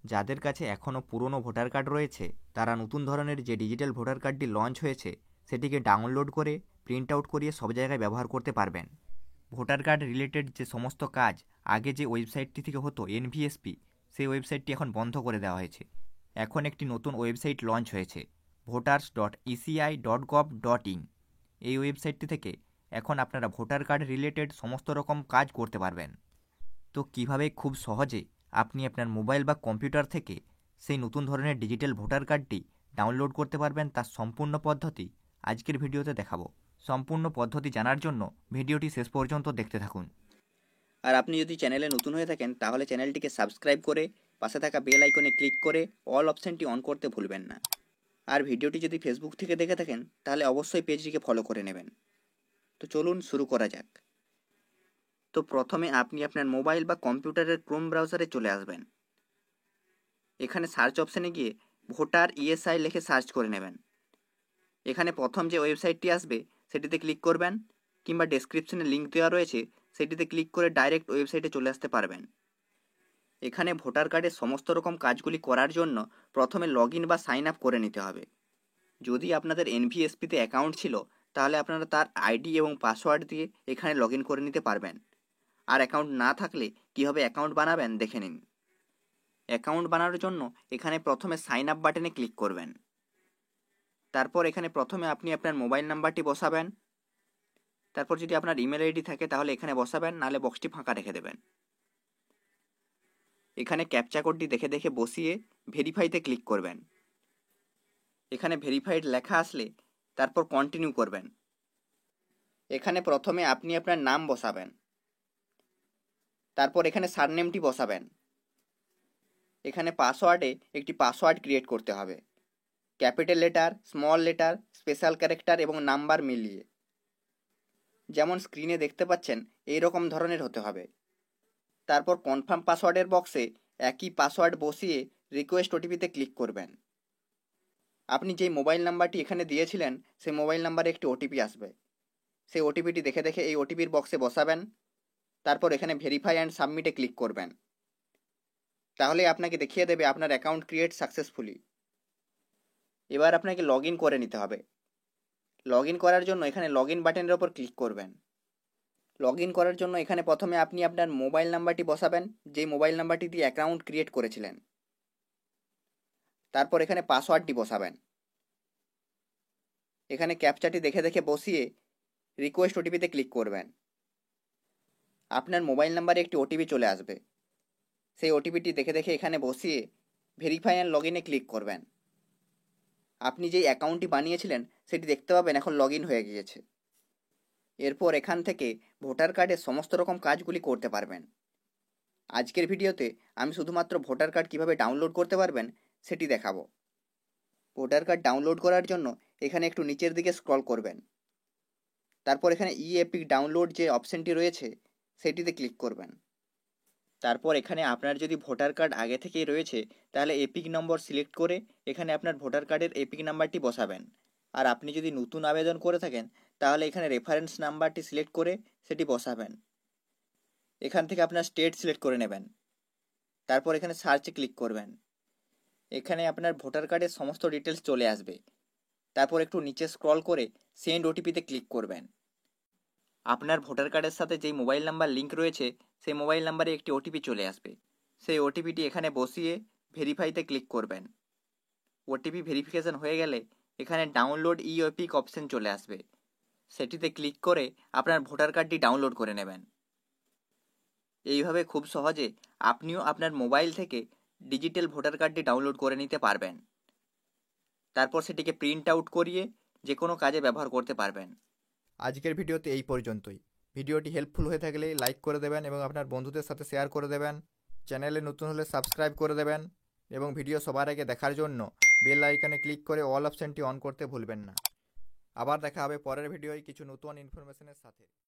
যাদের কাছে এখনও পুরনো ভোটার কার্ড রয়েছে তারা নতুন ধরনের যে ডিজিটাল ভোটার কার্ডটি লঞ্চ হয়েছে সেটিকে ডাউনলোড করে প্রিন্ট আউট করিয়ে সব জায়গায় ব্যবহার করতে পারবেন। ভোটার কার্ড রিলেটেড যে সমস্ত কাজ আগে যে ওয়েবসাইটটি থেকে হতো এনভিএসপি, সেই ওয়েবসাইটটি এখন বন্ধ করে দেওয়া হয়েছে। এখন একটি নতুন ওয়েবসাইট লঞ্চ হয়েছে, voters.eci.gov.in। এই ওয়েবসাইটটি থেকে এখন আপনারা ভোটার কার্ড রিলেটেড সমস্ত রকম কাজ করতে পারবেন। তো কিভাবে খুব সহজে আপনি আপনার মোবাইল বা কম্পিউটার থেকে সেই নতুন ধরনের ডিজিটাল ভোটার কার্ডটি ডাউনলোড করতে পারবেন তার সম্পূর্ণ পদ্ধতি আজকের ভিডিওতে দেখাবো। সম্পূর্ণ পদ্ধতি জানার জন্য ভিডিওটি শেষ পর্যন্ত দেখতে থাকুন। আর আপনি যদি চ্যানেলে নতুন হয়ে থাকেন তাহলে চ্যানেলটিকে সাবস্ক্রাইব করে পাশে থাকা বেল আইকনে ক্লিক করে অল অপশানটি অন করতে ভুলবেন না। আর ভিডিওটি যদি ফেসবুক থেকে দেখে থাকেন তাহলে অবশ্যই পেজটিকে ফলো করে নেবেন। তো চলুন শুরু করা যাক। তো প্রথমে আপনি আপনার মোবাইল বা কম্পিউটারের ক্রোম ব্রাউজারে চলে আসবেন। এখানে সার্চ অপশানে গিয়ে ভোটার ইএসআই লিখে সার্চ করে নেবেন। এখানে প্রথম যে ওয়েবসাইটটি আসবে সেটিতে ক্লিক করবেন, কিংবা ডেসক্রিপশনে লিঙ্ক দেওয়া রয়েছে সেটিতে ক্লিক করে ডাইরেক্ট ওয়েবসাইটে চলে আসতে পারবেন। এখানে ভোটার কার্ডের সমস্ত রকম কাজগুলি করার জন্য প্রথমে লগ ইন বা সাইন আপ করে নিতে হবে। যদি আপনাদের এনভিএসপিতে অ্যাকাউন্ট ছিল তাহলে আপনারা তার আইডি এবং পাসওয়ার্ড দিয়ে এখানে লগ ইন করে নিতে পারবেন। আর অ্যাকাউন্ট না থাকলে কীভাবে অ্যাকাউন্ট বানাবেন দেখে নিন। অ্যাকাউন্ট বানানোর জন্য এখানে প্রথমে সাইন আপ বাটনে ক্লিক করবেন। তারপর এখানে প্রথমে আপনি আপনার মোবাইল নাম্বারটি বসাবেন। তারপর যদি আপনার ইমেল আইডি থাকে তাহলে এখানে বসাবেন, নাহলে বক্সটি ফাঁকা রেখে দেবেন। এখানে ক্যাপচা কোডটি দেখে দেখে বসিয়ে ভেরিফাইতে ক্লিক করবেন। এখানে ভেরিফাইড লেখা আসলে তারপর কন্টিনিউ করবেন। এখানে প্রথমে আপনি আপনার নাম বসাবেন, তারপর এখানে সারনেমটি বসাবেন। এখানে পাসওয়ার্ডে একটি পাসওয়ার্ড ক্রিয়েট করতে হবে, capital letter, small letter, special character এবং নাম্বার মিলিয়ে। যেমন স্ক্রিনে দেখতে পাচ্ছেন এই রকম ধরনের হতে হবে। তারপর কনফার্ম পাসওয়ার্ডের বক্সে একই পাসওয়ার্ড বসিয়ে রিকোয়েস্ট ওটিপিতে ক্লিক করবেন। আপনি যেই মোবাইল নাম্বারটি এখানে দিয়েছিলেন সেই মোবাইল নাম্বারে একটি ওটিপি আসবে। সেই ওটিপিটি দেখে দেখে এই ওটিপির বক্সে বসাবেন। তারপর এখানে ভেরিফাই অ্যান্ড সাবমিটে ক্লিক করবেন। তাহলে আপনাকে দেখিয়ে দেবে আপনার অ্যাকাউন্ট ক্রিয়েট সাকসেসফুলি। এবার আপনাকে লগ ইন করে নিতে হবে। লগ ইন করার জন্য এখানে লগ ইন বাটনের ওপর ক্লিক করবেন। লগ ইন করার জন্য এখানে প্রথমে আপনি আপনার মোবাইল নাম্বারটি বসাবেন, যেই মোবাইল নাম্বারটি দিয়ে অ্যাকাউন্ট ক্রিয়েট করেছিলেন। তারপর এখানে পাসওয়ার্ডটি বসাবেন। এখানে ক্যাপচাটি দেখে দেখে বসিয়ে রিকোয়েস্ট ওটিপিতে ক্লিক করবেন। আপনার মোবাইল নাম্বারে একটি ওটিপি চলে আসবে। সেই ওটিপিটি দেখে দেখে এখানে বসিয়ে ভেরিফাই অ্যান্ড লগ ইনে ক্লিক করবেন। আপনি যেই অ্যাকাউন্টটি বানিয়েছিলেন সেটি দেখতে পাবেন এখন লগ ইন হয়ে গিয়েছে। এরপর এখান থেকে ভোটার কার্ডের সমস্ত রকম কাজগুলি করতে পারবেন। আজকের ভিডিওতে আমি শুধুমাত্র ভোটার কার্ড কীভাবে ডাউনলোড করতে পারবেন সেটি দেখাবো। ভোটার কার্ড ডাউনলোড করার জন্য এখানে একটু নিচের দিকে স্ক্রল করবেন। তারপর এখানে ই এপিক ডাউনলোড যে অপশানটি রয়েছে সেটিতে ক্লিক করবেন। তারপর এখানে আপনার যদি ভোটার কার্ড আগে থেকেই রয়েছে তাহলে এপিক নম্বর সিলেক্ট করে এখানে আপনার ভোটার কার্ডের এপিক নাম্বারটি বসাবেন। আর আপনি যদি নতুন আবেদন করে থাকেন তাহলে এখানে রেফারেন্স নাম্বারটি সিলেক্ট করে সেটি বসাবেন। এখান থেকে আপনার স্টেট সিলেক্ট করে নেবেন। তারপর এখানে সার্চে ক্লিক করবেন। এখানে আপনার ভোটার কার্ডের সমস্ত ডিটেলস চলে আসবে। তারপর একটু নিচে স্ক্রল করে সেন্ড ওটিপিতে ক্লিক করবেন। আপনার ভোটার কার্ডের সাথে যেই মোবাইল নাম্বার লিঙ্ক রয়েছে সেই মোবাইল নাম্বারে একটি ওটিপি চলে আসবে। সেই ওটিপিটি এখানে বসিয়ে ভেরিফাইতে ক্লিক করবেন। ওটিপি ভেরিফিকেশন হয়ে গেলে এখানে ডাউনলোড ই এপিক অপশন চলে আসবে। সেটিতে ক্লিক করে আপনার ভোটার কার্ডটি ডাউনলোড করে নেবেন। এইভাবে খুব সহজে আপনিও আপনার মোবাইল থেকে ডিজিটাল ভোটার কার্ডটি ডাউনলোড করে নিতে পারবেন। তারপর সেটিকে প্রিন্ট আউট করিয়ে যে কোনো কাজে ব্যবহার করতে পারবেন। আজকের ভিডিওতে এই পর্যন্তই। ভিডিওটি হেল্পফুল হয়ে থাকলে লাইক করে দেবেন এবং আপনার বন্ধুদের সাথে শেয়ার করে দেবেন। চ্যানেলে নতুন হলে সাবস্ক্রাইব করে দেবেন এবং ভিডিও সবার আগে দেখার জন্য বেল আইকনে ক্লিক করে অল অপশানটি অন করতে ভুলবেন না। আবার দেখা হবে পরের ভিডিওয় কিছু নতুন ইনফরমেশনের সাথে।